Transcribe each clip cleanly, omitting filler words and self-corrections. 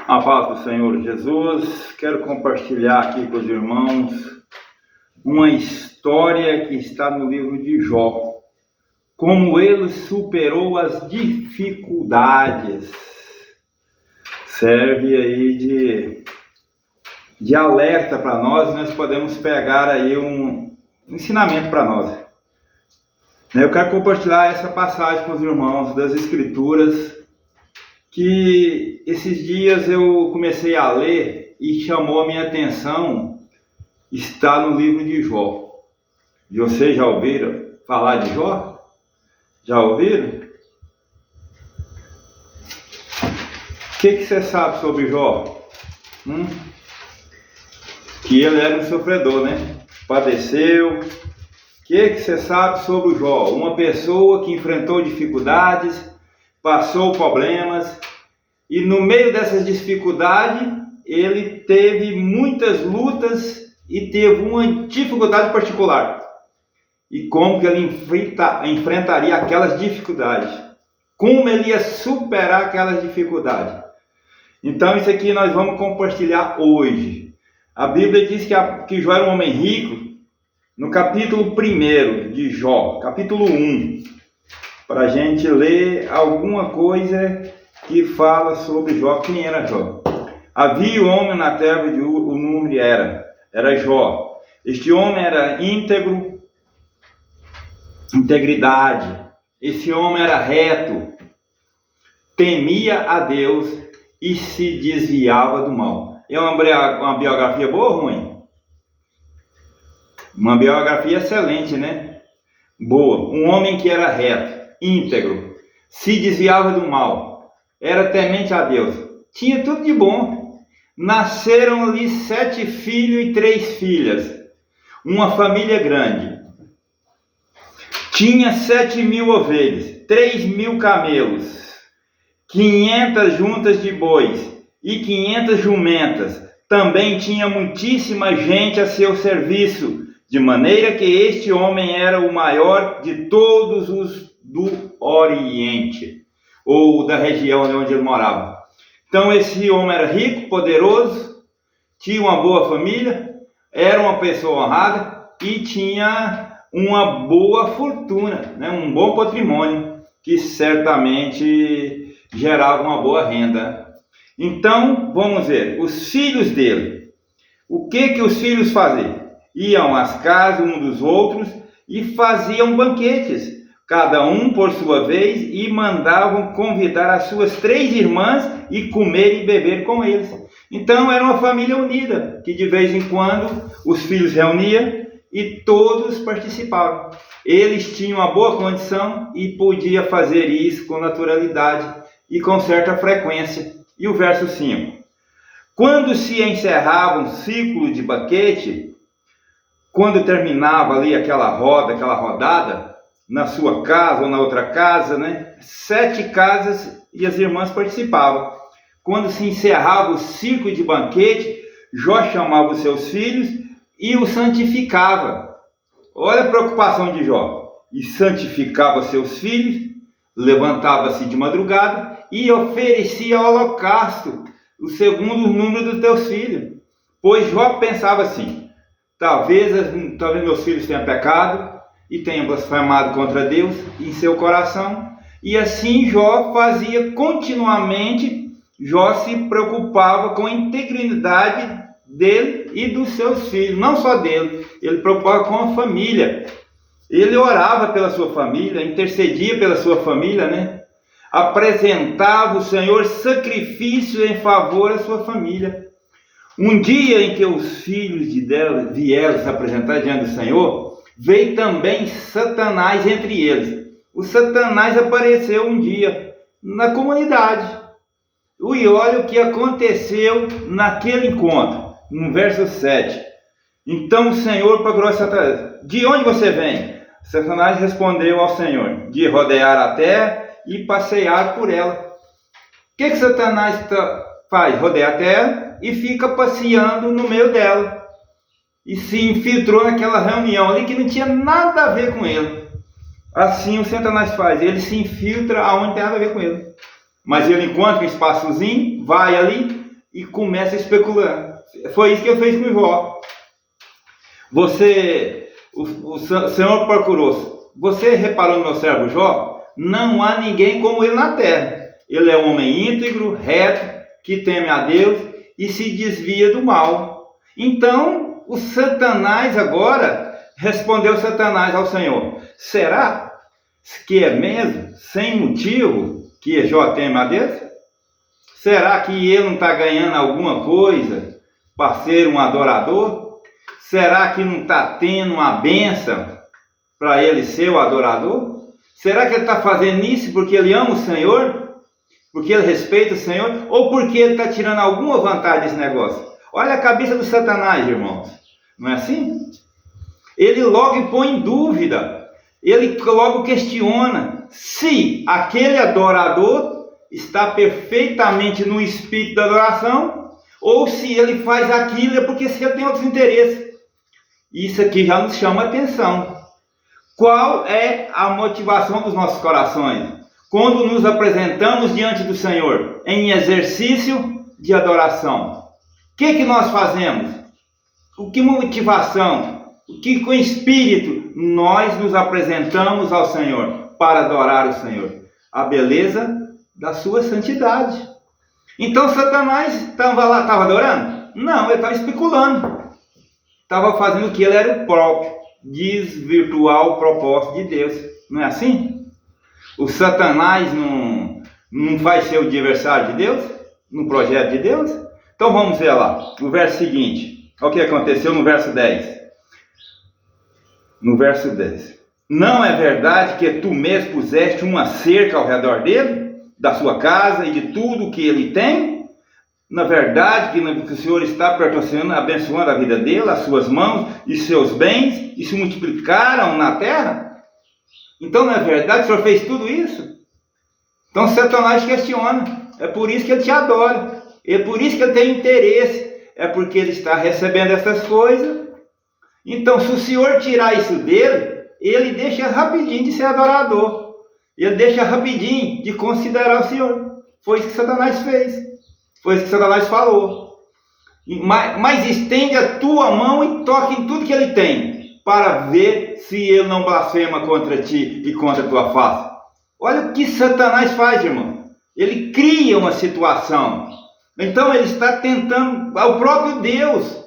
A paz do Senhor Jesus, quero compartilhar aqui com os irmãos uma história que está no livro de Jó. Como ele superou as dificuldades. Serve aí de alerta para nós podemos pegar aí um ensinamento para nós. Eu quero compartilhar essa passagem com os irmãos das Escrituras, que esses dias eu comecei a ler e chamou a minha atenção, está no livro de Jó. E vocês já ouviram falar de Jó? Já ouviram? O que você sabe sobre Jó? Que ele era um sofredor, Padeceu. O que você sabe sobre o Jó? Uma pessoa que enfrentou dificuldades, passou problemas, e no meio dessas dificuldades, ele teve muitas lutas e teve uma dificuldade particular. E como que ele enfrentaria aquelas dificuldades? Como ele ia superar aquelas dificuldades? Então isso aqui nós vamos compartilhar hoje. A Bíblia diz que Jó era um homem rico, no capítulo 1 de Jó, capítulo 1, para a gente ler alguma coisa que fala sobre Jó. Quem era Jó? Havia um homem na terra, o nome era Jó. Este homem era íntegro, integridade. Esse homem era reto, temia a Deus e se desviava do mal. É uma biografia boa ou ruim? Uma biografia excelente, Boa. Um homem que era reto, íntegro, se desviava do mal, era temente a Deus, tinha tudo de bom. Nasceram-lhe 7 filhos e 3 filhas, uma família grande. Tinha 7.000 ovelhas, 3.000 camelos, 500 juntas de bois e 500 jumentas. Também tinha muitíssima gente a seu serviço, de maneira que este homem era o maior de todos os do Oriente, ou da região onde ele morava. Então esse homem era rico, poderoso, tinha uma boa família, era uma pessoa honrada e tinha uma boa fortuna, um bom patrimônio, que certamente gerava uma boa renda. Então, vamos ver, os filhos dele. O que os filhos faziam? Iam às casas um dos outros e faziam banquetes, cada um por sua vez, e mandavam convidar as suas 3 irmãs e comer e beber com eles. Então era uma família unida, que de vez em quando os filhos reuniam e todos participavam. Eles tinham uma boa condição e podiam fazer isso com naturalidade e com certa frequência. E o verso 5. Quando se encerrava um ciclo de banquete, quando terminava ali aquela rodada, na sua casa ou na outra casa, 7 casas e as irmãs participavam. Quando se encerrava o ciclo de banquete, Jó chamava os seus filhos e os santificava. Olha a preocupação de Jó. E santificava seus filhos, levantava-se de madrugada e oferecia holocausto, o segundo número dos teus filhos. Pois Jó pensava assim: talvez meus filhos tenham pecado e tenham blasfemado contra Deus em seu coração. E assim Jó fazia continuamente. Jó se preocupava com a integridade dele e dos seus filhos, não só dele, ele preocupava com a família. Ele orava pela sua família, intercedia pela sua família, apresentava o Senhor sacrifício em favor da sua família. Um dia em que os filhos de Deus vieram se apresentar diante do Senhor, veio também Satanás entre eles. O Satanás apareceu um dia na comunidade. E olha o que aconteceu naquele encontro, no verso 7. Então o Senhor procurou Satanás: de onde você vem? Satanás respondeu ao Senhor: de rodear a terra e passear por ela. O que Satanás faz? Rodeia a terra e fica passeando no meio dela. E se infiltrou naquela reunião ali que não tinha nada a ver com ele. Assim o Satanás faz, ele se infiltra aonde tem nada a ver com ele. Mas ele encontra um espaçozinho, vai ali, e começa a especular. Foi isso que ele fez com Jó. O Senhor procurou. Você reparou no meu servo Jó? Não há ninguém como ele na terra. Ele é um homem íntegro, reto, que teme a Deus e se desvia do mal. Então, o Satanás agora, respondeu Satanás ao Senhor: será que é mesmo, sem motivo, que Jó teme a Deus? Será que ele não está ganhando alguma coisa para ser um adorador? Será que não está tendo uma bênção para ele ser o adorador? Será que ele está fazendo isso porque ele ama o Senhor? Porque ele respeita o Senhor? Ou porque ele está tirando alguma vantagem desse negócio? Olha a cabeça do Satanás, irmãos. Não é assim? Ele logo põe em dúvida. Ele logo questiona se aquele adorador está perfeitamente no espírito da adoração, ou se ele faz aquilo é porque ele tem outros interesses. Isso aqui já nos chama a atenção. Qual é a motivação dos nossos corações quando nos apresentamos diante do Senhor em exercício de adoração? O que nós fazemos? O que motivação? O que com espírito nós nos apresentamos ao Senhor para adorar o Senhor? A beleza da sua santidade. Então Satanás estava lá, estava adorando? Não, ele estava especulando. Estava fazendo o que ele era o próprio, desvirtuar o propósito de Deus. Não é assim? O Satanás não vai ser o adversário de Deus? No projeto de Deus? Então vamos ver lá, o verso seguinte. Olha o que aconteceu no verso 10. No verso 10. Não é verdade que tu mesmo puseste uma cerca ao redor dele, da sua casa e de tudo que ele tem? Na verdade que o Senhor está abençoando a vida dele, as suas mãos e seus bens, e se multiplicaram na terra? Então não é verdade que o Senhor fez tudo isso? Então Satanás questiona. É por isso que ele te adora. É por isso que ele tem interesse. É porque ele está recebendo essas coisas. Então se o Senhor tirar isso dele, ele deixa rapidinho de ser adorador. Ele deixa rapidinho de considerar o Senhor. Foi isso que Satanás fez. Foi isso que Satanás falou. Mas estende a tua mão e toque em tudo que ele tem, para ver se ele não blasfema contra ti e contra a tua face. Olha o que Satanás faz, irmão. Ele cria uma situação. Então ele está tentando ao próprio Deus.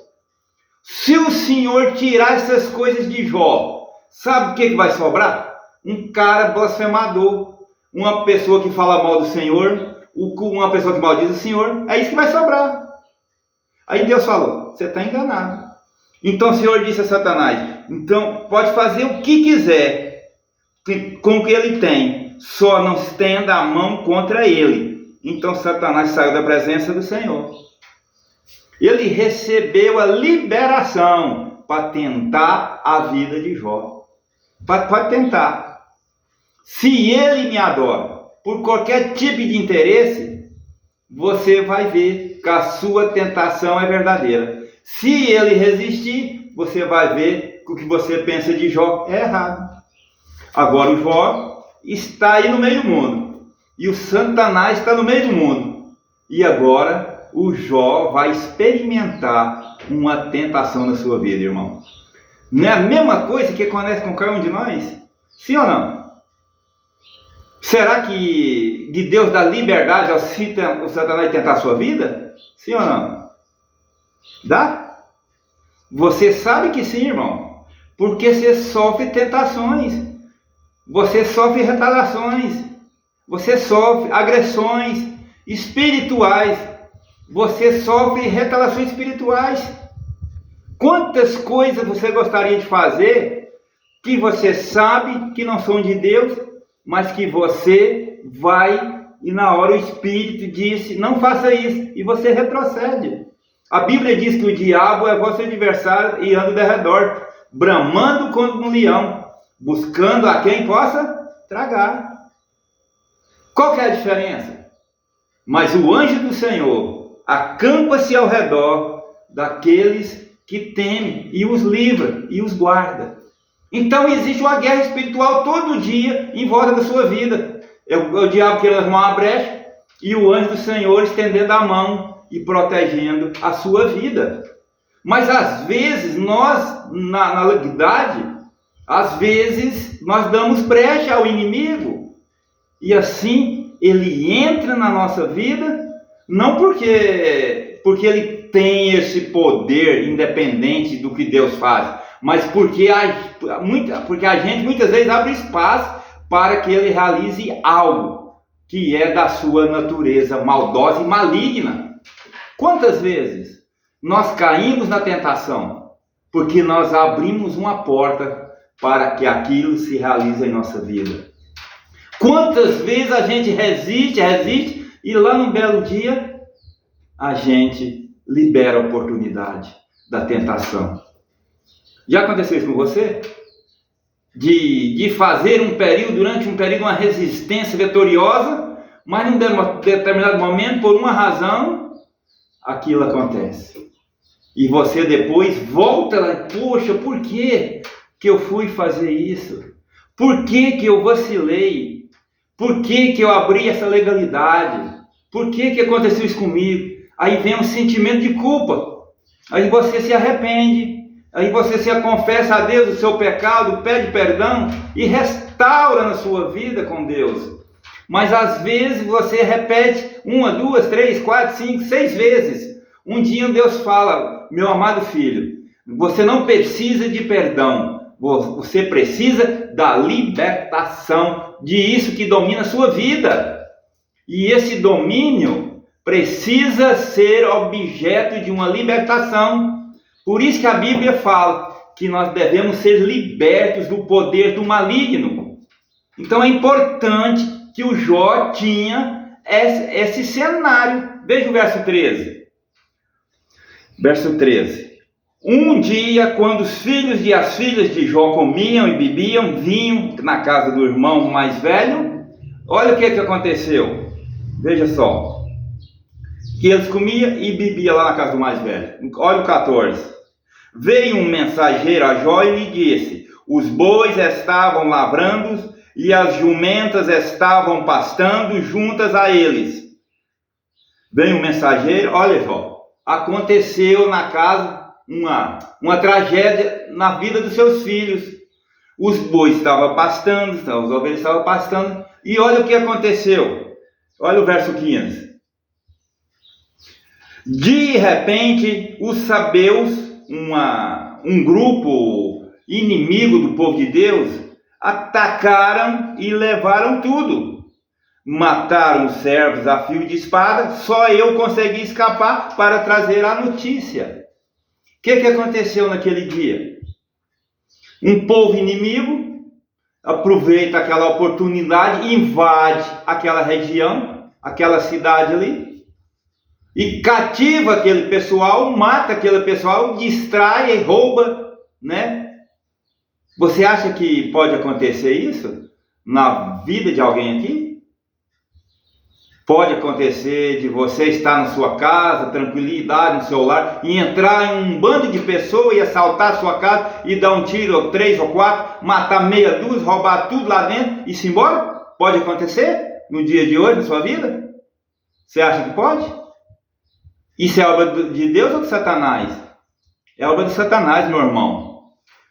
Se o Senhor tirar essas coisas de Jó, sabe o que vai sobrar? Um cara blasfemador, uma pessoa que fala mal do Senhor, uma pessoa que maldiz o Senhor. É isso que vai sobrar. Aí Deus falou: você está enganado. Então o Senhor disse a Satanás: então pode fazer o que quiser com o que ele tem, só não estenda a mão contra ele. Então Satanás saiu da presença do Senhor. Ele recebeu a liberação para tentar a vida de Jó. Pode tentar. Se ele me adora por qualquer tipo de interesse, você vai ver que a sua tentação é verdadeira. Se ele resistir, você vai ver que o que você pensa de Jó é errado. Agora o Jó está aí no meio do mundo. E o Satanás está no meio do mundo. E agora o Jó vai experimentar uma tentação na sua vida, irmão. Não é a mesma coisa que acontece com cada um de nós? Sim ou não? Será que de Deus dá liberdade ao Satanás tentar a sua vida? Sim ou não? Dá? Você sabe que sim, irmão. Porque você sofre tentações. Você sofre retaliações. Você sofre agressões espirituais. Você sofre retaliações espirituais. Quantas coisas você gostaria de fazer que você sabe que não são de Deus, mas que você vai e na hora o Espírito disse: não faça isso, e você retrocede. A Bíblia diz que o diabo é vosso adversário e anda ao redor, bramando como um leão, buscando a quem possa tragar. Qual que é a diferença? Mas o anjo do Senhor acampa-se ao redor daqueles que temem e os livra e os guarda. Então existe uma guerra espiritual todo dia em volta da sua vida. É o diabo querendo arrumar uma brecha e o anjo do Senhor estendendo a mão e protegendo a sua vida. Mas às vezes nós, na realidade, às vezes nós damos brecha ao inimigo. E assim ele entra na nossa vida, não porque ele tem esse poder independente do que Deus faz, mas porque a gente muitas vezes abre espaço para que ele realize algo que é da sua natureza maldosa e maligna. Quantas vezes nós caímos na tentação porque nós abrimos uma porta para que aquilo se realize em nossa vida? Quantas vezes a gente resiste e lá num belo dia a gente libera a oportunidade da tentação? Já aconteceu isso com você? De fazer durante um período uma resistência vitoriosa, mas num determinado momento, por uma razão, aquilo acontece. E você depois volta lá, poxa, por que eu fui fazer isso? Por que eu vacilei? Por que eu abri essa legalidade? Por que aconteceu isso comigo? Aí vem um sentimento de culpa. Aí você se arrepende. Aí você se confessa a Deus o seu pecado, pede perdão e restaura na sua vida com Deus. Mas às vezes você repete 1, 2, 3, 4, 5, 6 vezes. Um dia Deus fala: meu amado filho, você não precisa de perdão. Você precisa da libertação disso que domina a sua vida. E esse domínio precisa ser objeto de uma libertação. Por isso que a Bíblia fala que nós devemos ser libertos do poder do maligno. Então é importante que o Jó tinha esse cenário. Veja o verso 13. Verso 13. Um dia, quando os filhos e as filhas de Jó comiam e bebiam vinho na casa do irmão mais velho, olha o que aconteceu. Veja só. Que eles comiam e bebiam lá na casa do mais velho. Olha o 14. Veio um mensageiro a Jó e lhe disse: os bois estavam lavrando e as jumentas estavam pastando juntas a eles. Veio um mensageiro, olha Jó, aconteceu na casa uma tragédia na vida dos seus filhos. Os bois estavam pastando, as ovelhas estavam pastando, e olha o que aconteceu. Olha o verso 15. De repente, os sabeus, um grupo inimigo do povo de Deus, atacaram e levaram tudo. Mataram os servos a fio de espada. Só eu consegui escapar para trazer a notícia. O que aconteceu naquele dia? Um povo inimigo aproveita aquela oportunidade, invade aquela região, aquela cidade ali, e cativa aquele pessoal, mata aquele pessoal, distrai e rouba, né? Você acha que pode acontecer isso na vida de alguém aqui? Pode acontecer de você estar na sua casa, tranquilidade no seu lar, e entrar em um bando de pessoas e assaltar a sua casa e dar um tiro, ou 3 ou 4, matar meia dúzia, roubar tudo lá dentro e se embora? Pode acontecer no dia de hoje, na sua vida? Você acha que pode? Isso é obra de Deus ou de Satanás? É obra de Satanás, meu irmão.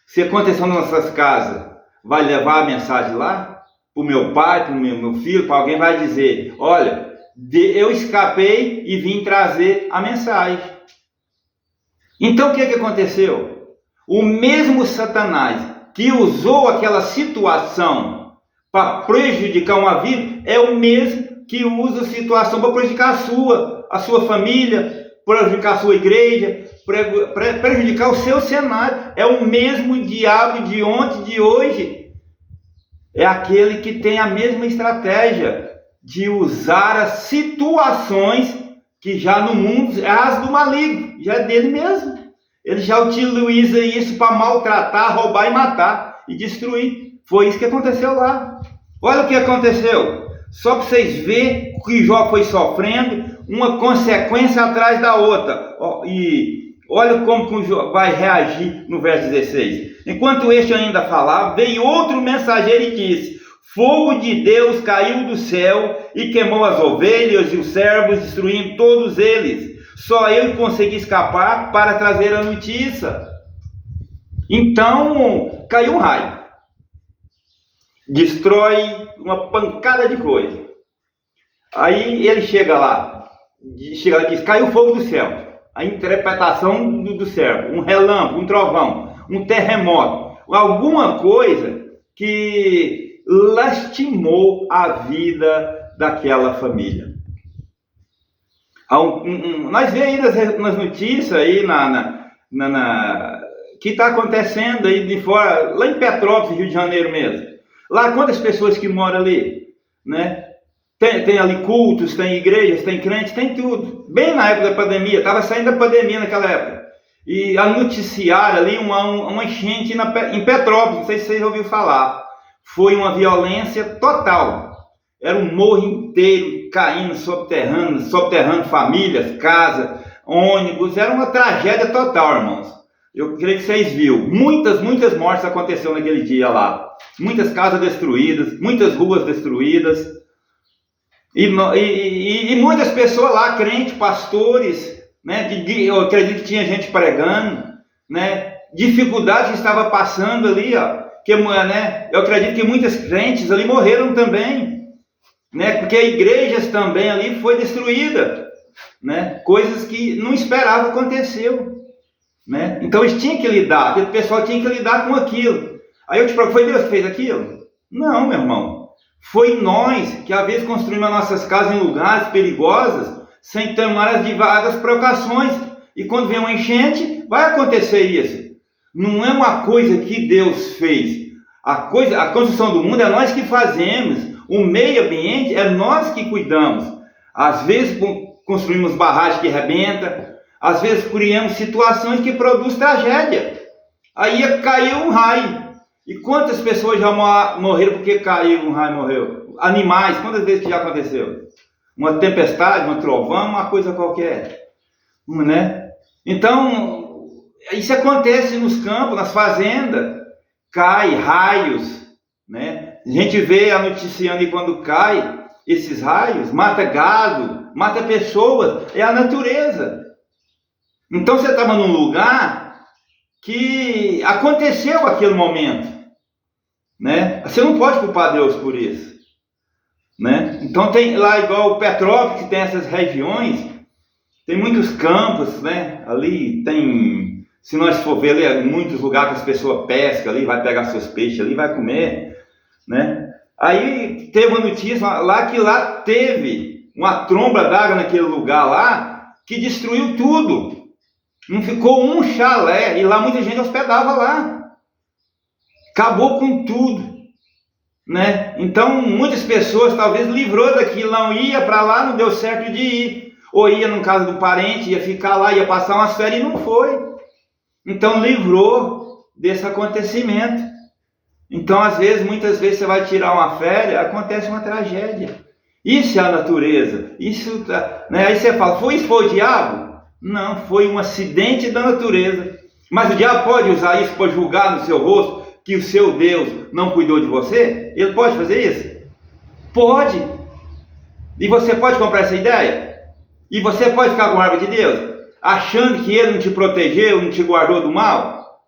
Se acontecer nas nossas casas, vai levar a mensagem lá? Para o meu pai, para o meu filho, para alguém, vai dizer: olha, eu escapei e vim trazer a mensagem. Então o que aconteceu? O mesmo Satanás que usou aquela situação para prejudicar uma vida, é o mesmo que usa a situação para prejudicar a sua família, prejudicar a sua igreja, prejudicar o seu cenário. É o mesmo diabo de ontem, de hoje. É aquele que tem a mesma estratégia de usar as situações que já no mundo é as do maligno, já é dele mesmo. Ele já utiliza isso para maltratar, roubar e matar e destruir. Foi isso que aconteceu lá. Olha o que aconteceu. Só para vocês verem que Jó foi sofrendo uma consequência atrás da outra. E olha como Jó vai reagir no verso 16. Enquanto este ainda falava, veio outro mensageiro e disse: fogo de Deus caiu do céu e queimou as ovelhas e os servos, destruindo todos eles. Só eu consegui escapar para trazer a notícia. Então, caiu um raio. Destrói uma pancada de coisa. Aí ele chega lá e diz, caiu fogo do céu. A interpretação do céu, um relâmpago, um trovão, um terremoto, alguma coisa que lastimou a vida daquela família. Nós vemos aí nas notícias aí que está acontecendo aí de fora, lá em Petrópolis, Rio de Janeiro mesmo. Lá quantas pessoas que moram ali, né? Tem ali cultos, tem igrejas, tem crentes, tem tudo. Bem na época da pandemia, estava saindo da pandemia naquela época. E a noticiaram ali uma enchente em Petrópolis, não sei se vocês ouviram falar. Foi uma violência total. Era um morro inteiro caindo, subterrâneo famílias, casas, ônibus. Era uma tragédia total, irmãos. Eu creio que vocês viram. Muitas mortes aconteceram naquele dia lá. Muitas casas destruídas, muitas ruas destruídas. E muitas pessoas lá, crentes, pastores, né? Eu acredito que tinha gente pregando, né? Dificuldades que estava passando ali, ó. Né? Eu acredito que muitas crentes ali morreram também, né? Porque igrejas também ali foi destruída, né? Coisas que não esperava aconteceu, né? Então eles tinham que lidar, aquele pessoal tinha que lidar com aquilo. Aí eu te pergunto, foi Deus que fez aquilo? Não, meu irmão. Foi nós que às vezes construímos nossas casas em lugares perigosos sem tomar as devidas precauções. E quando vem uma enchente, vai acontecer isso. Não é uma coisa que Deus fez. A construção do mundo é nós que fazemos. O meio ambiente é nós que cuidamos. Às vezes construímos barragens que arrebentam. Às vezes criamos situações que produzem tragédia. Aí caiu um raio. E quantas pessoas já morreram porque caiu um raio e morreu? Animais, quantas vezes que já aconteceu? Uma tempestade, uma trovão, uma coisa qualquer. Né? Então, isso acontece nos campos, nas fazendas. Cai raios. Né? A gente vê a noticiando e quando cai esses raios, mata gado, mata pessoas. É a natureza. Então você estava num lugar que aconteceu aquele momento. Né? Você não pode culpar Deus por isso, né? Então tem lá igual Petrópolis, que tem essas regiões, tem muitos campos, né? Ali tem, se nós for ver ali, muitos lugares que as pessoas pescam ali, vai pegar seus peixes ali, vai comer, né? Aí teve uma notícia lá que lá teve uma tromba d'água naquele lugar lá, que destruiu tudo, não ficou um chalé, e lá muita gente hospedava lá. Acabou com tudo, né? Então, muitas pessoas talvez livrou daquilo, não ia para lá, não deu certo de ir. Ou ia no casa do parente, ia ficar lá, ia passar umas férias e não foi. Então, livrou desse acontecimento. Então, muitas vezes você vai tirar uma férias, acontece uma tragédia. Isso é a natureza. Isso, né? Aí você fala, foi o diabo? Não, foi um acidente da natureza. Mas o diabo pode usar isso para julgar no seu rosto, que o seu Deus não cuidou de você? Ele pode fazer isso? Pode. E você pode comprar essa ideia? E você pode ficar com raiva de Deus? Achando que Ele não te protegeu, não te guardou do mal?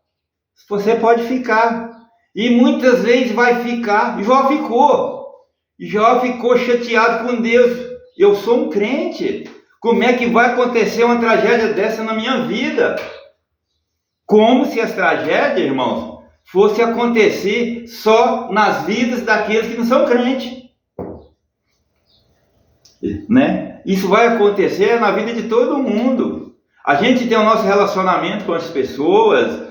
Você pode ficar. E muitas vezes vai ficar. Jó ficou chateado com Deus. Eu sou um crente. Como é que vai acontecer uma tragédia dessa na minha vida? Como se as tragédias, irmãos, fosse acontecer só nas vidas daqueles que não são crentes, né? Isso vai acontecer na vida de todo mundo. A gente tem o nosso relacionamento com as pessoas,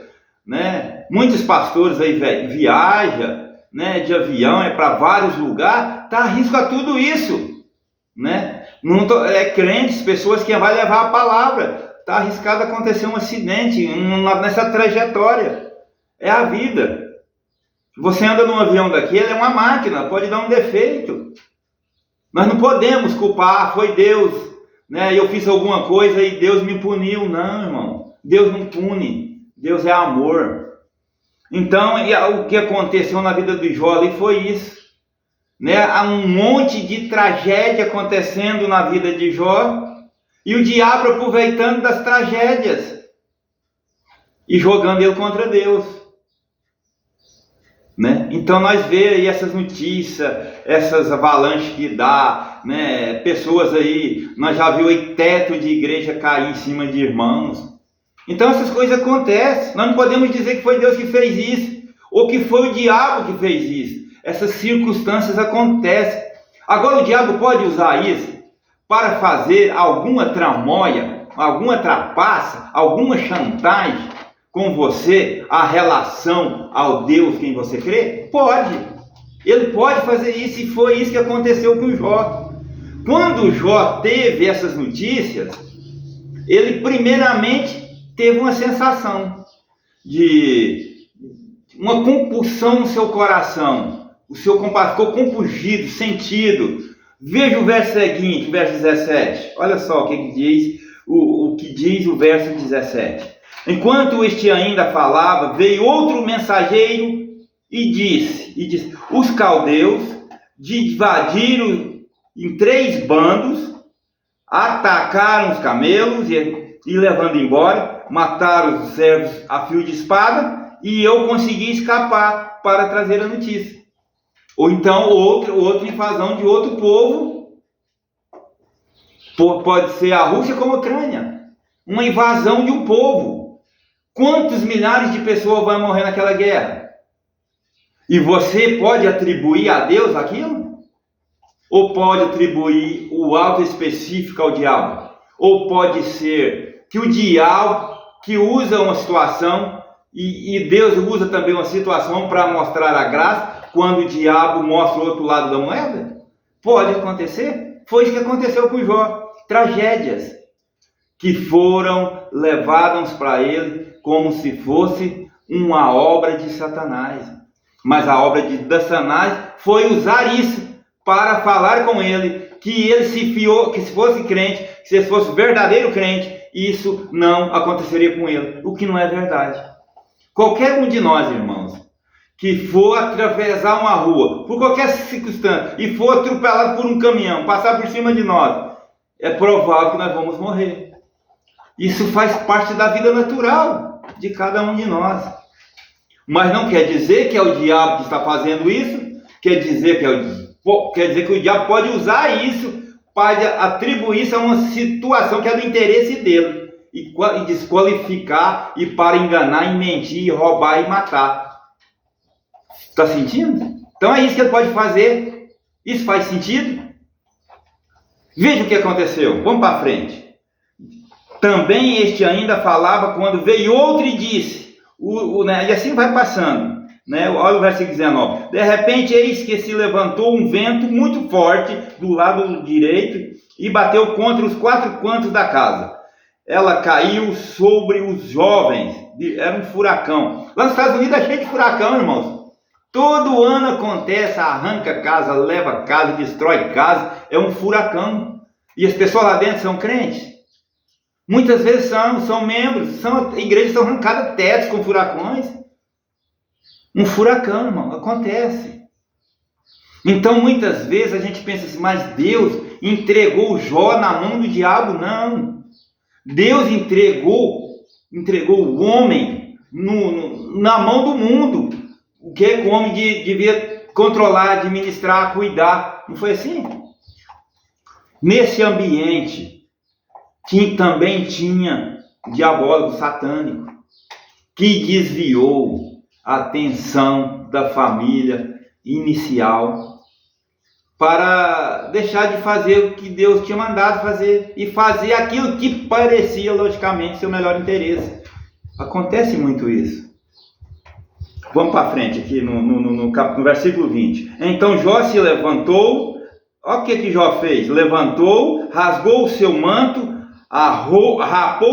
né? Muitos pastores aí viajam, né? De avião, para vários lugares, tá risco a tudo isso, né? Crentes, pessoas que vai levar a palavra, tá arriscado acontecer um acidente nessa trajetória. É a vida. Você anda num avião daquele, é uma máquina, pode dar um defeito. Nós não podemos culpar, foi Deus, né? Eu fiz alguma coisa e Deus me puniu. Não, irmão. Deus não pune. Deus é amor. Então, o que aconteceu na vida do Jó ali foi isso, né? Há um monte de tragédia acontecendo na vida de Jó. E o diabo aproveitando das tragédias e jogando ele contra Deus. Né? Então nós vemos aí essas notícias, essas avalanches que dá, né? Pessoas aí, nós já vimos aí teto de igreja cair em cima de irmãos. Então essas coisas acontecem. Nós não podemos dizer que foi Deus que fez isso, ou que foi o diabo que fez isso. Essas circunstâncias acontecem. Agora o diabo pode usar isso para fazer alguma tramóia, alguma trapaça, alguma chantagem com você, a relação ao Deus quem você crê? Pode. Ele pode fazer isso, e foi isso que aconteceu com Jó. Quando Jó teve essas notícias, ele primeiramente teve uma sensação de uma compulsão no seu coração. O seu ficou compungido, sentido. Veja o verso seguinte, o verso 17. Olha só o que diz o que diz o verso 17. Enquanto este ainda falava, veio outro mensageiro e disse: os caldeus dividiram em 3 bandos, atacaram os camelos e levando embora, mataram os servos a fio de espada, e eu consegui escapar para trazer a notícia. Ou então outra invasão de outro povo, pode ser a Rússia como a Ucrânia, uma invasão de um povo. Quantos milhares de pessoas vão morrer naquela guerra? E você pode atribuir a Deus aquilo? Ou pode atribuir o algo específico ao diabo? Ou pode ser que o diabo que usa uma situação e Deus usa também uma situação para mostrar a graça, quando o diabo mostra o outro lado da moeda? Pode acontecer. Foi isso que aconteceu com Jó. Tragédias que foram levadas para ele como se fosse uma obra de Satanás. Mas a obra de Satanás foi usar isso para falar com ele que ele se fiou, que se fosse crente, que se fosse verdadeiro crente, isso não aconteceria com ele, o que não é verdade. Qualquer um de nós, irmãos, que for atravessar uma rua, por qualquer circunstância, e for atropelado por um caminhão, passar por cima de nós, é provável que nós vamos morrer. Isso faz parte da vida natural de cada um de nós. Mas não quer dizer que é o diabo que está fazendo isso, quer dizer que o diabo pode usar isso para atribuir isso a uma situação que é do interesse dele, e desqualificar, e para enganar, e mentir, e roubar e matar. Está sentindo? Então é isso que ele pode fazer. Isso faz sentido? Veja o que aconteceu. Vamos para frente. Também este ainda falava quando veio outro e disse, e assim vai passando, né? Olha o versículo 19. De repente, eis que se levantou um vento muito forte do lado direito e bateu contra os 4 cantos da casa. Ela caiu sobre os jovens. Era um furacão. Lá nos Estados Unidos é cheio de furacão, irmãos. Todo ano acontece, arranca casa, leva casa, destrói casa. É um furacão. E as pessoas lá dentro são crentes? Muitas vezes são membros, igrejas são arrancadas tetos com furacões. Um furacão, irmão, acontece. Então, muitas vezes a gente pensa assim, mas Deus entregou Jó na mão do diabo? Não. Deus entregou o homem na mão do mundo. O que o homem devia controlar, administrar, cuidar. Não foi assim? Nesse ambiente, que também tinha diabólico satânico, que desviou a atenção da família inicial para deixar de fazer o que Deus tinha mandado fazer e fazer aquilo que parecia, logicamente, seu melhor interesse. Acontece muito isso. Vamos para frente aqui no versículo 20. Então Jó se levantou. Olha o que Jó fez. Levantou, rasgou o seu manto, rapou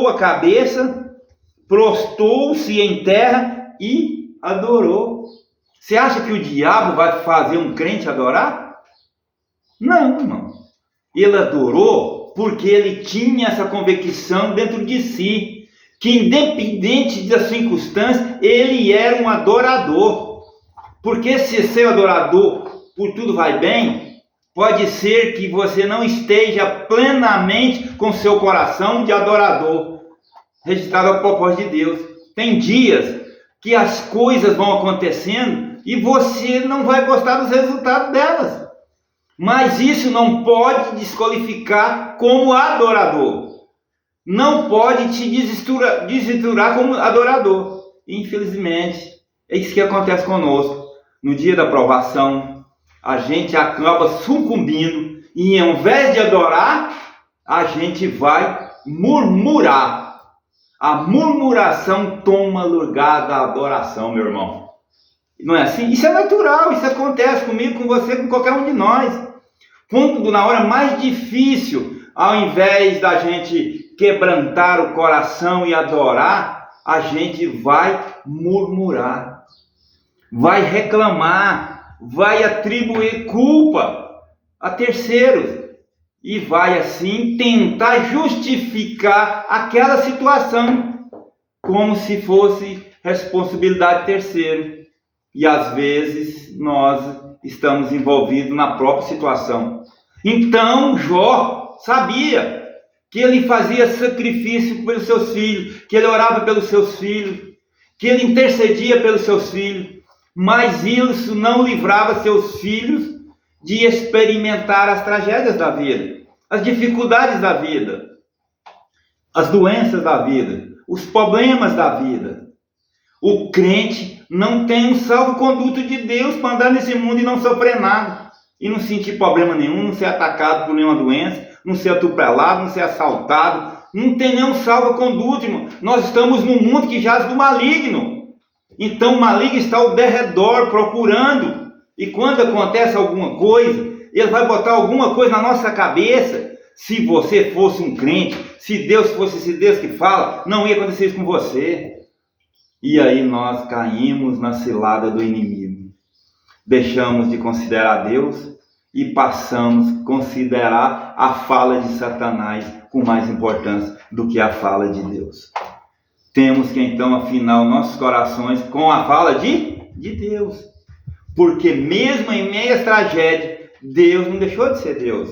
a cabeça, prostou-se em terra e adorou. Você acha que o diabo vai fazer um crente adorar? Não, irmão. Ele adorou porque ele tinha essa convicção dentro de si, que independente das circunstâncias, ele era um adorador. Porque se ser adorador por tudo vai bem, Pode ser que você não esteja plenamente com seu coração de adorador, registrado ao propósito de Deus. Tem dias que as coisas vão acontecendo e você não vai gostar dos resultados delas. Mas isso não pode desqualificar como adorador. Não pode te desestruturar como adorador. Infelizmente, é isso que acontece conosco. No dia da provação, a gente acaba sucumbindo e, ao invés de adorar, a gente vai murmurar. A murmuração toma lugar da adoração, meu irmão. Não é assim? Isso é natural, isso acontece comigo, com você, com qualquer um de nós. Quando na hora mais difícil, ao invés da gente quebrantar o coração e adorar, a gente vai murmurar, vai reclamar, vai atribuir culpa a terceiros e vai assim tentar justificar aquela situação como se fosse responsabilidade de terceiro. E às vezes nós estamos envolvidos na própria situação. Então Jó sabia que ele fazia sacrifício pelos seus filhos, que ele orava pelos seus filhos, que ele intercedia pelos seus filhos, mas isso não livrava seus filhos de experimentar as tragédias da vida, as dificuldades da vida, as doenças da vida, os problemas da vida. O crente não tem um salvo-conduto de Deus para andar nesse mundo e não sofrer nada, e não sentir problema nenhum, não ser atacado por nenhuma doença, não ser atropelado, não ser assaltado. Não tem nenhum salvo-conduto, irmão. Nós estamos num mundo que jaz do maligno. Então o maligno está ao derredor procurando. E quando acontece alguma coisa, ele vai botar alguma coisa na nossa cabeça. Se você fosse um crente, se Deus fosse esse Deus que fala, não ia acontecer isso com você. E aí nós caímos na cilada do inimigo. Deixamos de considerar Deus e passamos a considerar a fala de Satanás com mais importância do que a fala de Deus. Temos que então afinar os nossos corações com a fala de Deus. Porque mesmo em meio às tragédias, Deus não deixou de ser Deus.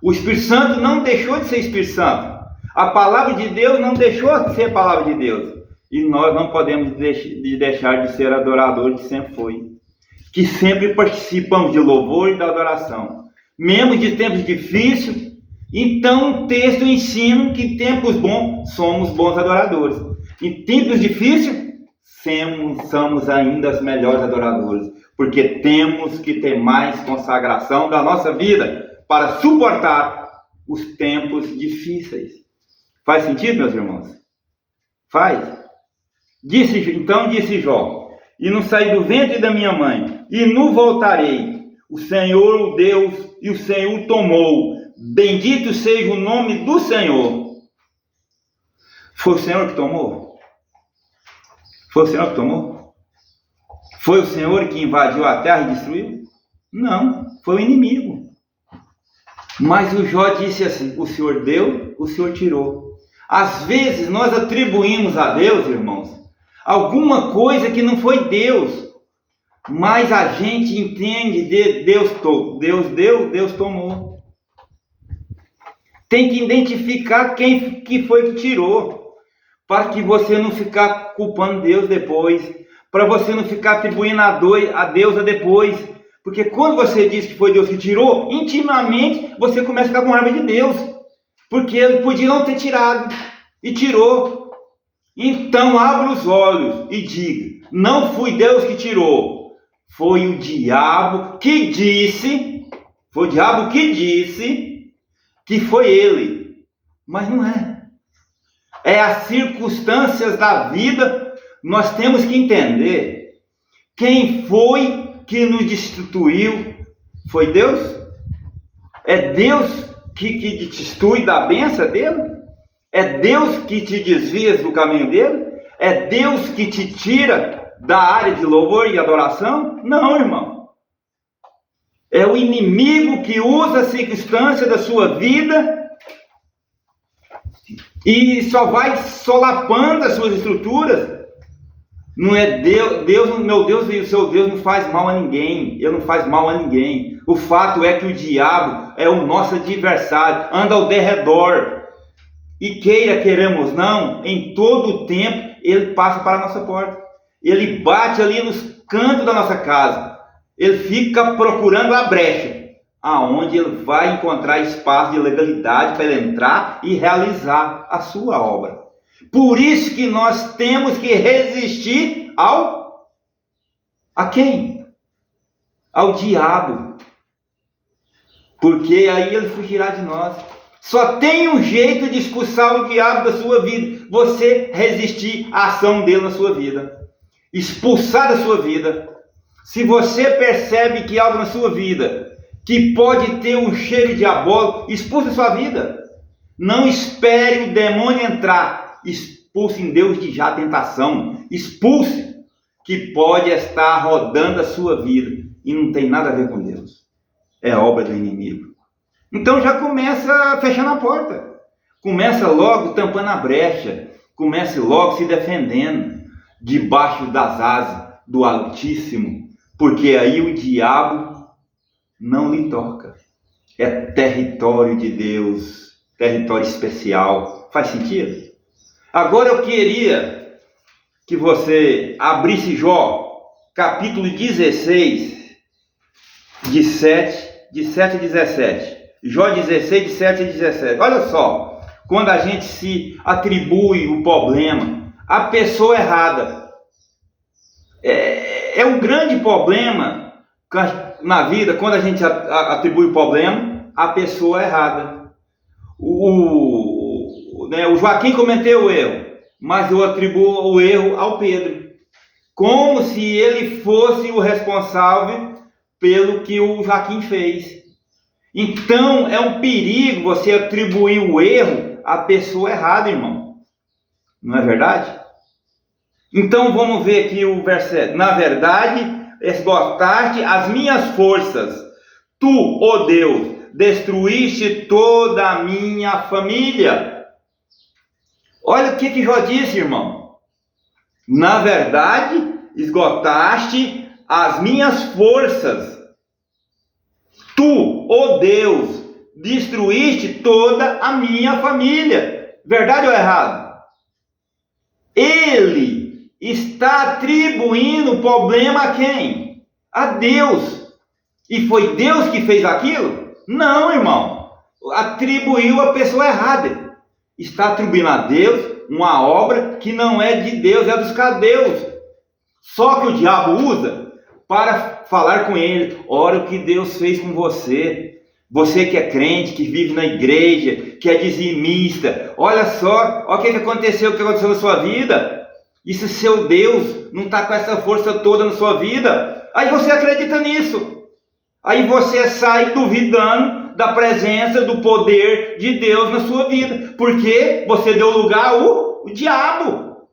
O Espírito Santo não deixou de ser Espírito Santo. A palavra de Deus não deixou de ser a palavra de Deus. E nós não podemos deixar de ser adoradores que sempre foi. Que sempre participamos de louvor e da adoração. Mesmo de tempos difíceis, então o texto ensina que em tempos bons somos bons adoradores. Em tempos difíceis, somos ainda os melhores adoradores. Porque temos que ter mais consagração da nossa vida para suportar os tempos difíceis. Faz sentido, meus irmãos? Faz. Então disse Jó: e não saí do ventre da minha mãe, e não voltarei. O Senhor o Deus, e o Senhor tomou. Bendito seja o nome do Senhor. Foi o Senhor que tomou? Foi o Senhor que tomou? Foi o Senhor que invadiu a terra e destruiu? Não, foi o inimigo. Mas o Jó disse assim: o Senhor deu, o Senhor tirou. Às vezes nós atribuímos a Deus, irmãos, alguma coisa que não foi Deus, mas a gente entende Deus deu, Deus tomou. Tem que identificar quem que foi que tirou, para que você não ficar culpando Deus depois, para você não ficar atribuindo a Deus depois, porque quando você diz que foi Deus que tirou, intimamente você começa a ficar com raiva de Deus, porque ele podia não ter tirado, e tirou. Então abra os olhos e diga: não fui Deus que tirou, foi o diabo que disse, que foi ele. Mas não é. É as circunstâncias da vida. Nós temos que entender quem foi que nos destituiu. Foi Deus? É Deus que te destitui da bênção dele? É Deus que te desvia do caminho dele? É Deus que te tira da área de louvor e adoração? Não, irmão. É o inimigo que usa a circunstância da sua vida e só vai solapando as suas estruturas. Não é Deus, meu Deus e o seu Deus não faz mal a ninguém. Ele não faz mal a ninguém. O fato é que o diabo é o nosso adversário, anda ao derredor. E queiramos não, em todo o tempo ele passa para a nossa porta. Ele bate ali nos cantos da nossa casa. Ele fica procurando a brecha, aonde ele vai encontrar espaço de legalidade para ele entrar e realizar a sua obra. Por isso que nós temos que resistir a quem? Ao diabo. Porque aí ele fugirá de nós. Só tem um jeito de expulsar o diabo da sua vida: você resistir à ação dele na sua vida, expulsar da sua vida. Se você percebe que algo na sua vida que pode ter um cheiro diabólico, expulse da sua vida. Não espere o demônio entrar. Expulse em Deus de já a tentação. Expulse, que pode estar rodando a sua vida e não tem nada a ver com Deus. É obra do inimigo. Então já começa fechando a porta. Começa logo tampando a brecha. Comece logo se defendendo debaixo das asas do Altíssimo. Porque aí o diabo não lhe toca. É território de Deus. Território especial. Faz sentido? Agora eu queria que você abrisse Jó, capítulo 16, de 7 a 17. Jó 16, de 7 a 17. Olha só, quando a gente se atribui o problema à pessoa errada. É um grande problema na vida quando a gente atribui o problema à pessoa errada. O Joaquim cometeu o erro, mas eu atribuo o erro ao Pedro, como se ele fosse o responsável pelo que o Joaquim fez. Então é um perigo você atribuir o erro à pessoa errada, irmão. Não é verdade? Então vamos ver aqui o versículo. Na verdade, esgotaste as minhas forças. Tu, ó Deus, destruíste toda a minha família. Olha o que Jó disse, irmão. Na verdade, esgotaste as minhas forças. Tu, ó Deus, destruíste toda a minha família. Verdade ou errado? Ele está atribuindo o problema a quem? A Deus. E foi Deus que fez aquilo? Não, irmão. Atribuiu a pessoa errada. Está atribuindo a Deus uma obra que não é de Deus, é dos caldeus. Só que o diabo usa para falar com ele: olha o que Deus fez com você. Você que é crente, que vive na igreja, que é dizimista. Olha só, olha o que aconteceu na sua vida. E se seu Deus não está com essa força toda na sua vida, aí você acredita nisso. Aí você sai duvidando da presença, do poder de Deus na sua vida. Porque você deu lugar ao diabo.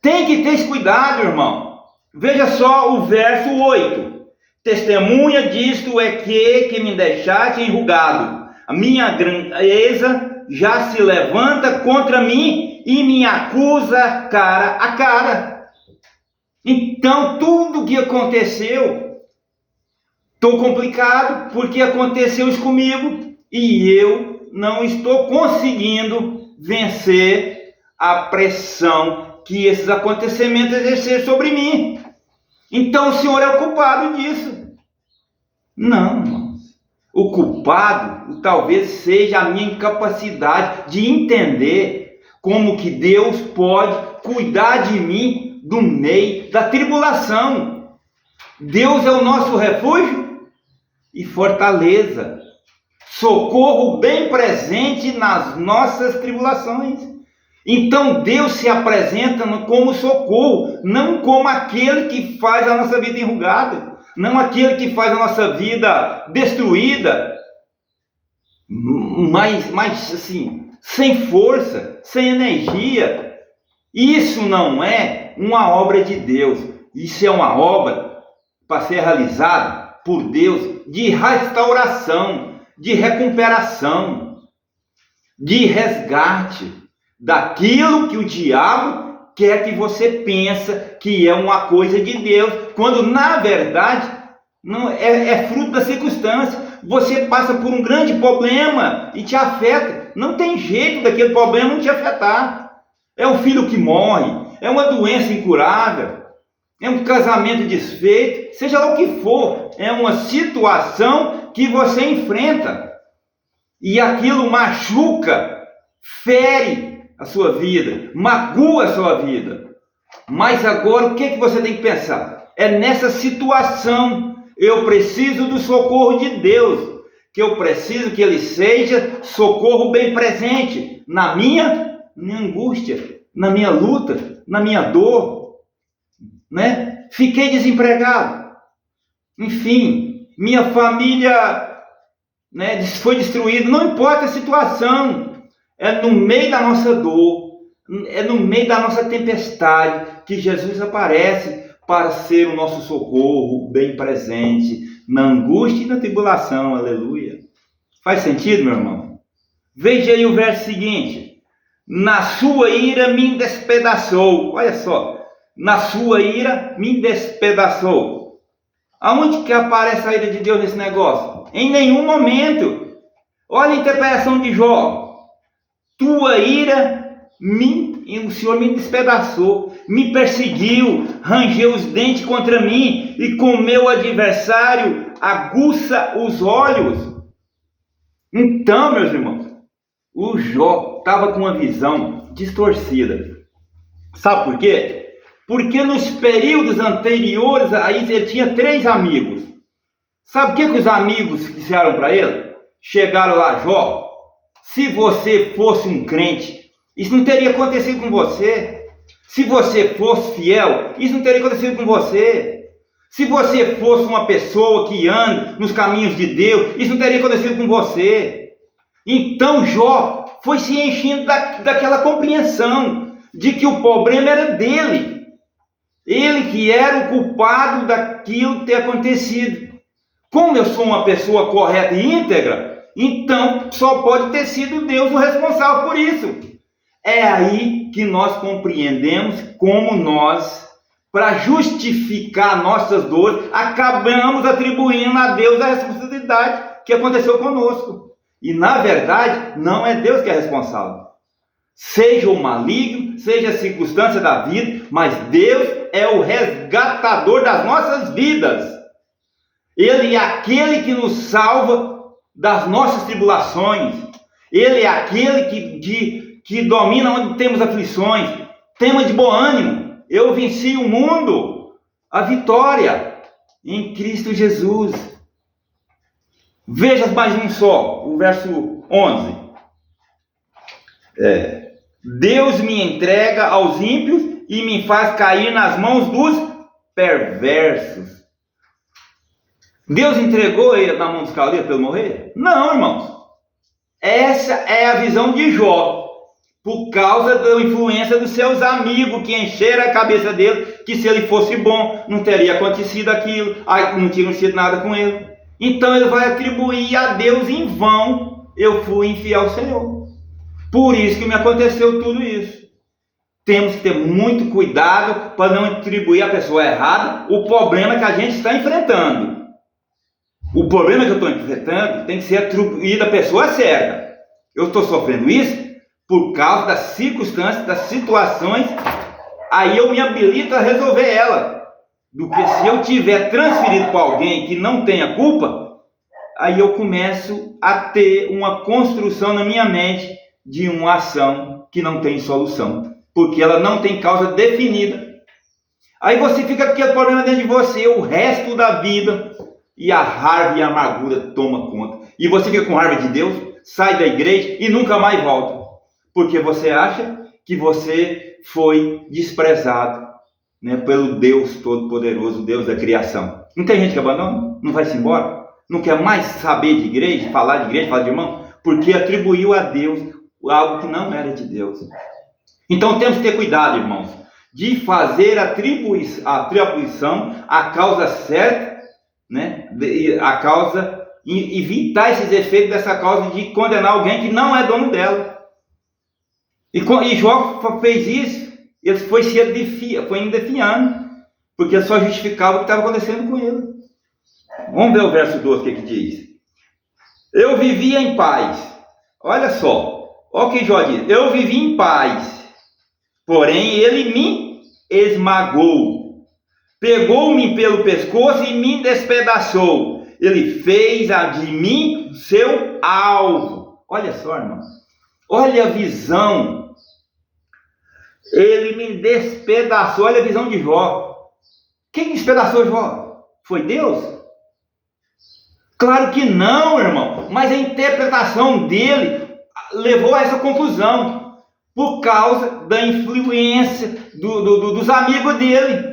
Tem que ter esse cuidado, irmão. Veja só o verso 8. Testemunha disto é que me deixaste enrugado. A minha grandeza já se levanta contra mim e me acusa cara a cara. Então tudo que aconteceu, estou complicado porque aconteceu isso comigo e eu não estou conseguindo vencer a pressão que esses acontecimentos exerceram sobre mim. Então o Senhor é o culpado disso. Não, irmãos. O culpado talvez seja a minha incapacidade de entender como que Deus pode cuidar de mim do meio da tribulação. Deus é o nosso refúgio e fortaleza. Socorro bem presente nas nossas tribulações. Então Deus se apresenta como socorro, não como aquele que faz a nossa vida enrugada, não aquele que faz a nossa vida destruída, mas assim, sem força, sem energia. Isso não é uma obra de Deus, isso é uma obra para ser realizada por Deus de restauração, de recuperação, de resgate daquilo que o diabo quer que você pense que é uma coisa de Deus, quando na verdade Não é fruto da circunstância. Você passa por um grande problema e te afeta. Não tem jeito daquele problema não te afetar. É um filho que morre, é uma doença incurável, é um casamento desfeito, seja lá o que for, é uma situação que você enfrenta. E aquilo machuca, fere a sua vida, magoa a sua vida. Mas agora o que você tem que pensar? É nessa situação, eu preciso do socorro de Deus, que eu preciso que Ele seja socorro bem presente na minha angústia, na minha luta, na minha dor, né? Fiquei desempregado, enfim, minha família, né, foi destruída, não importa a situação, é no meio da nossa dor, é no meio da nossa tempestade que Jesus aparece para ser o nosso socorro bem presente na angústia e na tribulação, aleluia. Faz sentido, meu irmão? Veja aí o verso seguinte: na sua ira me despedaçou. Olha só, na sua ira me despedaçou. Aonde que aparece a ira de Deus nesse negócio? Em nenhum momento. Olha a interpretação de Jó. Tua ira o Senhor me despedaçou, me perseguiu, rangeu os dentes contra mim e com meu adversário aguça os olhos. Então, meus irmãos, o Jó estava com uma visão distorcida. Sabe por quê? Porque nos períodos anteriores, aí ele tinha 3 amigos. Sabe o que os amigos disseram para ele? Chegaram lá: Jó, se você fosse um crente, isso não teria acontecido com você. Se você fosse fiel, isso não teria acontecido com você. Se você fosse uma pessoa que anda nos caminhos de Deus, isso não teria acontecido com você. Então Jó foi se enchendo daquela compreensão de que o problema era dele. Ele que era o culpado daquilo ter acontecido. Como eu sou uma pessoa correta e íntegra, então só pode ter sido Deus o responsável por isso. É aí que nós compreendemos como nós, para justificar nossas dores, acabamos atribuindo a Deus a responsabilidade que aconteceu conosco. E na verdade, não é Deus que é responsável. Seja o maligno, seja a circunstância da vida, mas Deus é o resgatador das nossas vidas. Ele é aquele que nos salva das nossas tribulações. Ele é aquele que domina onde temos aflições. Tema de bom ânimo. Eu venci o mundo. A vitória em Cristo Jesus. Veja mais um só, o verso 11. Deus me entrega aos ímpios e me faz cair nas mãos dos perversos. Deus entregou ele na mão dos caldeus para ele morrer? Não, irmãos. Essa é a visão de Jó, por causa da influência dos seus amigos, que encheram a cabeça dele, que se ele fosse bom, não teria acontecido aquilo, não tinha acontecido nada com ele. Então ele vai atribuir a Deus em vão: eu fui infiel ao Senhor. Por isso que me aconteceu tudo isso. Temos que ter muito cuidado para não atribuir à pessoa errada o problema que a gente está enfrentando. O problema que eu estou enfrentando tem que ser atribuído à pessoa certa. Eu estou sofrendo isso por causa das circunstâncias, das situações, aí eu me habilito a resolver ela. Do que se eu tiver transferido para alguém que não tenha culpa, aí eu começo a ter uma construção na minha mente de uma ação que não tem solução, porque ela não tem causa definida. Aí você fica com aquele problema dentro de você o resto da vida, e a raiva e a amargura toma conta. E você fica com raiva de Deus, sai da igreja e nunca mais volta, porque você acha que você foi desprezado, né, pelo Deus Todo-Poderoso, Deus da criação. Não tem gente que abandona? Não vai-se embora? Não quer mais saber de igreja, falar de irmão? Porque atribuiu a Deus algo que não era de Deus. Então temos que ter cuidado, irmãos, de fazer a atribuição à causa certa, né, a causa, e evitar esses efeitos dessa causa de condenar alguém que não é dono dela. E Jó fez isso. Ele foi indo defiando, porque ele só justificava o que estava acontecendo com ele. Vamos ver o verso 12, o que diz. Eu vivia em paz. Olha só. Olha o que Jó diz. Eu vivi em paz. Porém, ele me esmagou. Pegou-me pelo pescoço e me despedaçou. Ele fez de mim seu alvo. Olha só, irmão. Olha a visão. Ele me despedaçou. Olha a visão de Jó. Quem despedaçou Jó? Foi Deus? Claro que não, irmão. Mas a interpretação dele levou a essa conclusão. Por causa da influência dos amigos dele.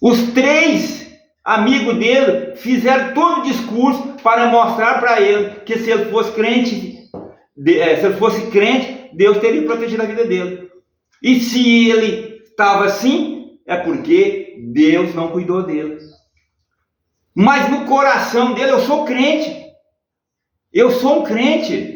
Os 3 amigos dele fizeram todo o discurso para mostrar para ele que se ele fosse crente, Deus teria protegido a vida dele. E se ele estava assim, é porque Deus não cuidou dele. Mas no coração dele, eu sou crente. Eu sou um crente.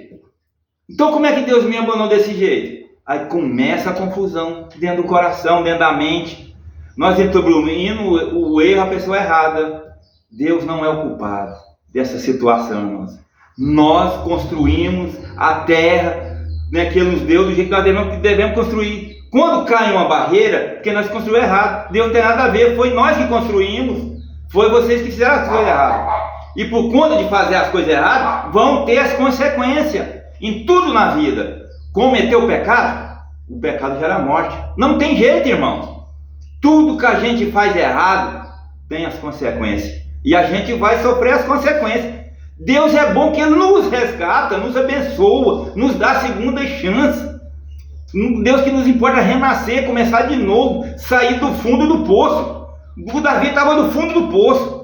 Então como é que Deus me abandonou desse jeito? Aí começa a confusão dentro do coração, dentro da mente. Nós atribuímos o erro à pessoa errada. Deus não é o culpado dessa situação, irmãos. Nós construímos a terra, né, que Ele nos deu do jeito que nós devemos construir. Quando cai uma barreira, porque nós construímos errado, Deus não tem nada a ver, foi nós que construímos, foi vocês que fizeram as coisas erradas. E por conta de fazer as coisas erradas, vão ter as consequências em tudo na vida. Cometer o pecado gera morte. Não tem jeito, irmãos. Tudo que a gente faz errado tem as consequências. E a gente vai sofrer as consequências. Deus é bom que Ele nos resgata, nos abençoa, nos dá segunda chance. Deus que nos importa renascer, começar de novo, sair do fundo do poço. O Davi estava no fundo do poço.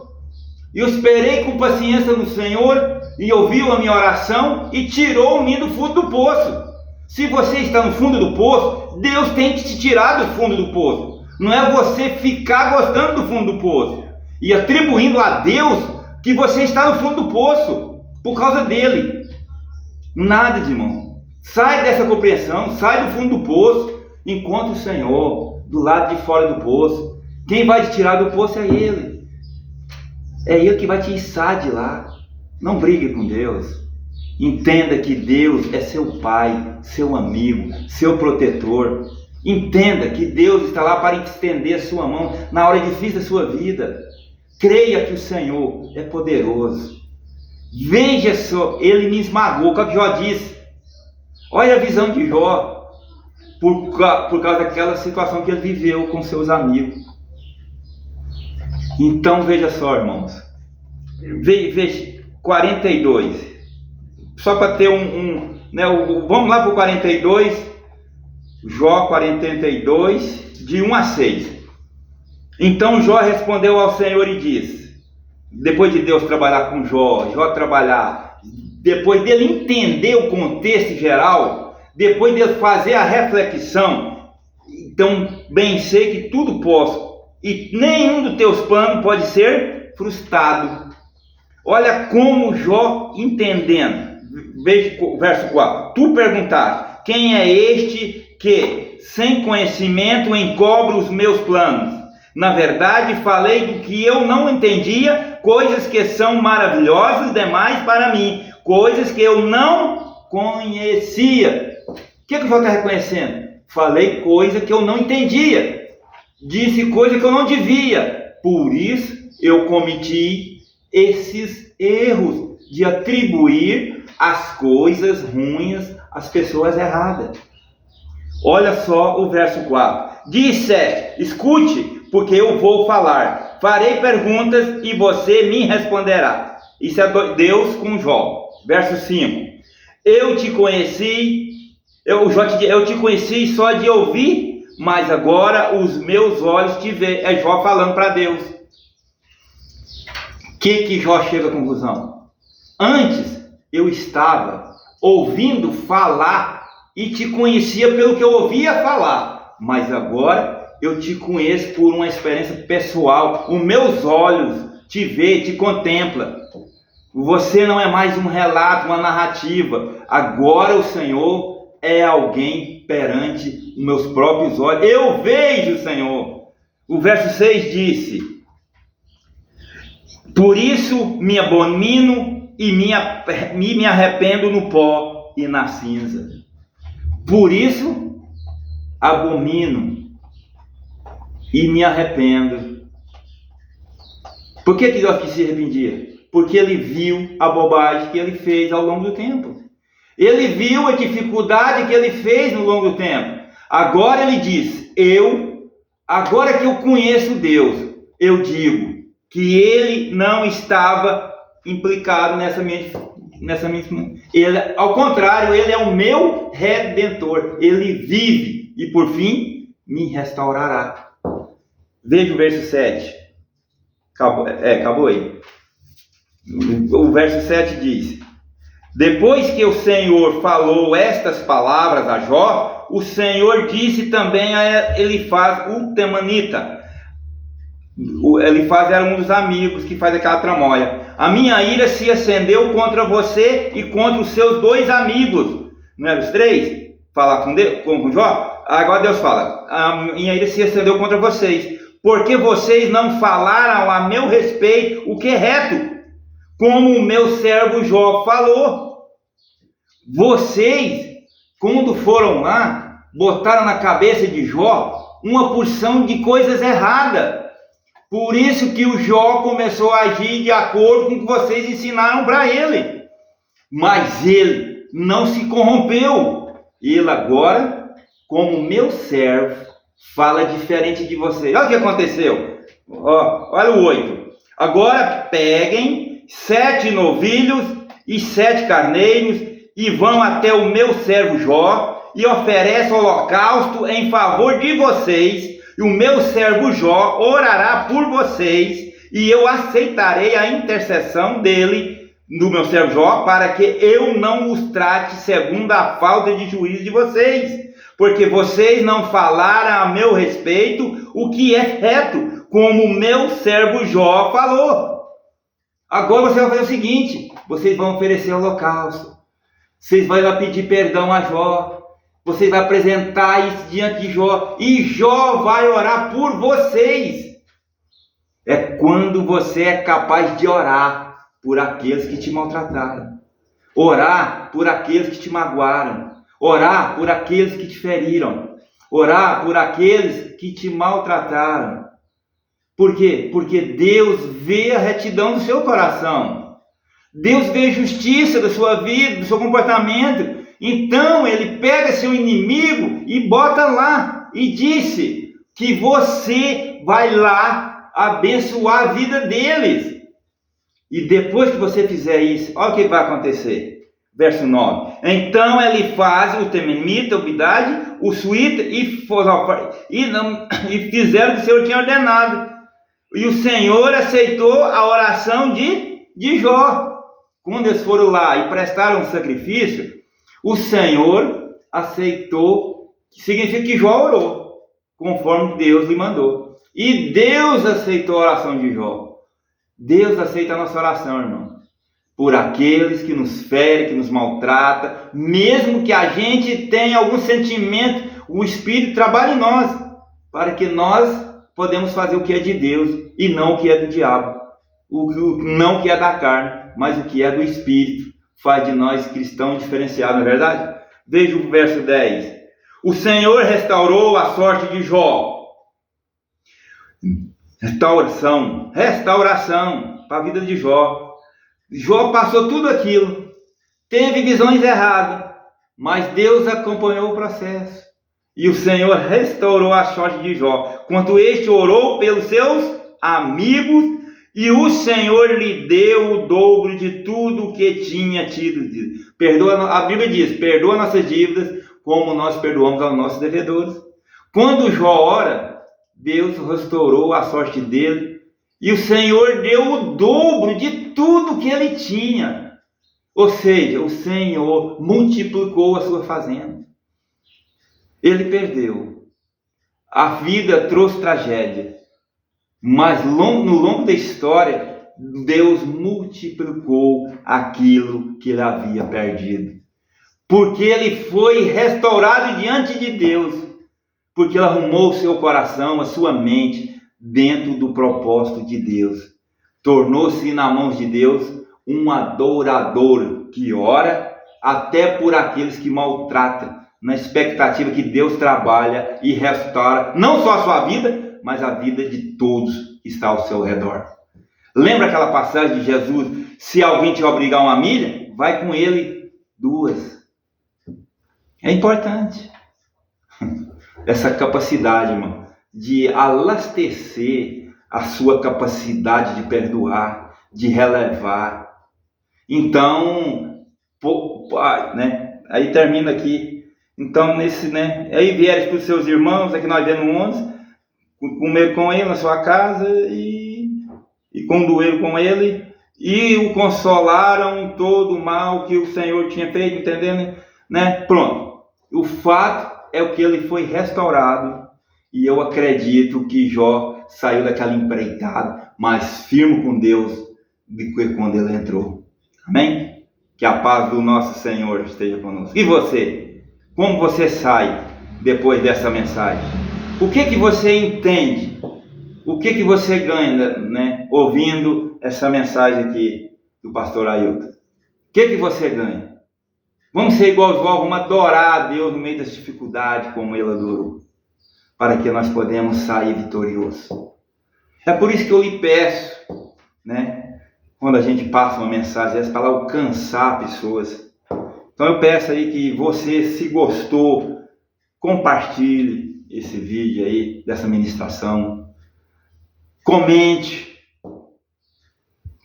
E eu esperei com paciência no Senhor e ouviu a minha oração e tirou-me do fundo do poço. Se você está no fundo do poço, Deus tem que te tirar do fundo do poço. Não é você ficar gostando do fundo do poço e atribuindo a Deus que você está no fundo do poço por causa dele. Nada, irmão. Sai dessa compreensão, sai do fundo do poço, encontra o Senhor do lado de fora do poço. Quem vai te tirar do poço é Ele. É Ele que vai te içar de lá. Não brigue com Deus. Entenda que Deus é seu Pai, seu amigo, seu protetor. Entenda que Deus está lá para estender a sua mão na hora difícil da sua vida. Creia que o Senhor é poderoso. Veja só, Ele me esmagou, como Jó disse. Olha a visão de Jó, por causa daquela situação que ele viveu com seus amigos. Então veja só, irmãos. Veja, 42. Só para ter vamos lá para o 42. Jó 42, de 1 a 6. Então Jó respondeu ao Senhor e disse, depois de Deus trabalhar com Jó trabalhar, depois dele entender o contexto geral, depois dele fazer a reflexão, então bem sei que tudo posso, e nenhum dos teus planos pode ser frustrado. Olha como Jó entendendo. Veja o verso 4. Tu perguntaste, quem é este que, sem conhecimento, encobre os meus planos? Na verdade, falei do que eu não entendia, coisas que são maravilhosas demais para mim, coisas que eu não conhecia. O que o Jó está reconhecendo? Falei coisa que eu não entendia, disse coisa que eu não devia, por isso eu cometi esses erros de atribuir as coisas ruins às pessoas erradas. Olha só o verso 4. Disseste, escute, porque eu vou falar. Farei perguntas e você me responderá. Isso é Deus com Jó. Verso 5. Eu te conheci só de ouvir, mas agora os meus olhos te veem. É Jó falando para Deus. O que Jó chega à conclusão? Antes eu estava ouvindo falar e te conhecia pelo que eu ouvia falar, mas agora eu te conheço por uma experiência pessoal. Os meus olhos te veem, te contemplam. Você não é mais um relato, uma narrativa. Agora o Senhor é alguém perante os meus próprios olhos. Eu vejo o Senhor. O verso 6 disse: Por isso me abomino e me arrependo no pó e na cinza. Por isso abomino e me arrependo. Por que Jó se arrependia? Porque ele viu a bobagem que ele fez ao longo do tempo. Ele viu a dificuldade que ele fez no longo do tempo. Agora ele diz, agora que eu conheço Deus, eu digo que ele não estava implicado nessa minha. Ele, ao contrário, ele é o meu redentor. Ele vive e por fim me restaurará. Veja o verso 7. Acabou aí. O verso 7 diz: depois que o Senhor falou estas palavras a Jó, o Senhor disse também a Elifaz o temanita. O Elifaz era um dos amigos que faz aquela tramóia. A minha ira se acendeu contra você e contra os seus 2 amigos. Não eram os 3? Falar com Jó? Agora Deus fala: a minha ira se acendeu contra vocês, porque vocês não falaram a meu respeito o que é reto, como o meu servo Jó falou. Vocês, quando foram lá, botaram na cabeça de Jó uma porção de coisas erradas. Por isso que o Jó começou a agir de acordo com o que vocês ensinaram para ele. Mas ele não se corrompeu. Ele agora, como meu servo, fala diferente de vocês. Olha o que aconteceu. Olha o 8. Agora peguem 7 novilhos e 7 carneiros e vão até o meu servo Jó e ofereçam holocausto em favor de vocês. E o meu servo Jó orará por vocês, e eu aceitarei a intercessão dele, do meu servo Jó, para que eu não os trate segundo a falta de juízo de vocês, porque vocês não falaram a meu respeito o que é reto, como o meu servo Jó falou. Agora você vai fazer o seguinte: vocês vão oferecer holocausto, vocês vão lá pedir perdão a Jó, vocês vão apresentar isso diante de Jó, e Jó vai orar por vocês. É quando você é capaz de orar por aqueles que te maltrataram, orar por aqueles que te magoaram, orar por aqueles que te feriram, orar por aqueles que te maltrataram. Por quê? Porque Deus vê a retidão do seu coração, Deus vê a justiça da sua vida, do seu comportamento. Então ele pega seu inimigo e bota lá e disse que você vai lá abençoar a vida deles. E depois que você fizer isso, olha o que vai acontecer. Verso 9. Então Elifaz, o temanita, o Bildade, o suíta e fizeram o que o Senhor tinha ordenado. E o Senhor aceitou a oração de Jó. Quando eles foram lá e prestaram um sacrifício, o Senhor aceitou, significa que Jó orou, conforme Deus lhe mandou. E Deus aceitou a oração de Jó. Deus aceita a nossa oração, irmão. Por aqueles que nos ferem, que nos maltratam, mesmo que a gente tenha algum sentimento, o Espírito trabalha em nós, para que nós podemos fazer o que é de Deus e não o que é do diabo. Não o que é da carne, mas o que é do Espírito. Faz de nós cristãos diferenciados, não é verdade? Veja o verso 10. O Senhor restaurou a sorte de Jó. Restauração para a vida de Jó. Jó passou tudo aquilo, teve visões erradas, mas Deus acompanhou o processo. E o Senhor restaurou a sorte de Jó, quanto este orou pelos seus amigos, e o Senhor lhe deu o dobro de tudo o que tinha tido. A Bíblia diz: perdoa nossas dívidas, como nós perdoamos aos nossos devedores. Quando Jó ora, Deus restaurou a sorte dele, e o Senhor deu o dobro de tudo que ele tinha. Ou seja, o Senhor multiplicou a sua fazenda. Ele perdeu. A vida trouxe tragédia. Mas no longo da história, Deus multiplicou aquilo que ele havia perdido. Porque ele foi restaurado diante de Deus. Porque ele arrumou o seu coração, a sua mente, dentro do propósito de Deus. tornou-se na mão de Deus um adorador que ora até por aqueles que maltratam, na expectativa que Deus trabalha e restaura não só a sua vida, mas a vida de todos que estão ao seu redor. Lembra aquela passagem de Jesus? Se alguém te obrigar uma milha, vai com ele 2. É importante essa capacidade, irmão, de alastecer a sua capacidade de perdoar, de relevar. Então, né? Aí termina aqui. Então, né? Aí vieres para os seus irmãos, aqui nós vemos 11, comer com ele na sua casa e conduíram com ele e o consolaram em todo o mal que o Senhor tinha feito, entendendo? Né? Pronto. O fato é que ele foi restaurado e eu acredito que Jó saiu daquela empreitada mais firme com Deus do que quando ele entrou. Amém? Que a paz do nosso Senhor esteja conosco. E você? Como você sai depois dessa mensagem? O que você entende? O que você ganha, né, ouvindo essa mensagem aqui do pastor Ailton? O que você ganha? Vamos ser igual Jó, vamos adorar a Deus no meio das dificuldades como ele adorou, para que nós podemos sair vitoriosos. É por isso que eu lhe peço, né, quando a gente passa uma mensagem essa, para alcançar pessoas. Então eu peço aí que você, se gostou, compartilhe esse vídeo aí, dessa ministração. Comente,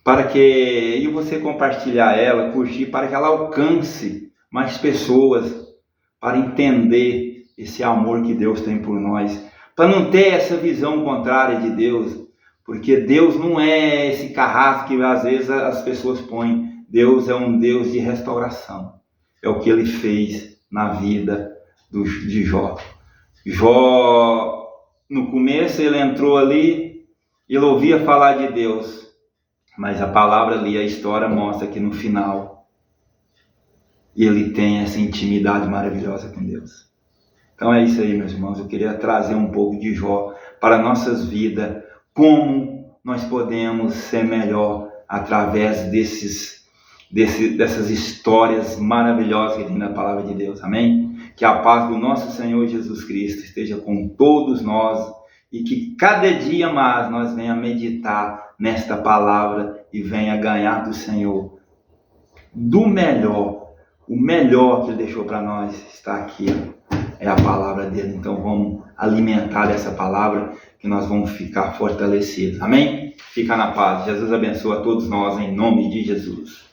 para que e você compartilhar ela, curtir, para que ela alcance mais pessoas, para entender esse amor que Deus tem por nós, para não ter essa visão contrária de Deus, porque Deus não é esse carrasco que às vezes as pessoas põem. Deus é um Deus de restauração. É o que ele fez na vida de Jó. Jó, no começo, ele entrou ali, ele ouvia falar de Deus, mas a palavra ali, a história mostra que no final ele tem essa intimidade maravilhosa com Deus. Então é isso aí, meus irmãos. Eu queria trazer um pouco de Jó para nossas vidas, como nós podemos ser melhor através dessas histórias maravilhosas que tem na palavra de Deus. Amém? Que a paz do nosso Senhor Jesus Cristo esteja com todos nós e que cada dia mais nós venha meditar nesta palavra e venha ganhar do Senhor do melhor. O melhor que ele deixou para nós está aqui, é a palavra dele. Então vamos alimentar essa palavra que nós vamos ficar fortalecidos. Amém? Fica na paz. Jesus abençoa a todos nós em nome de Jesus.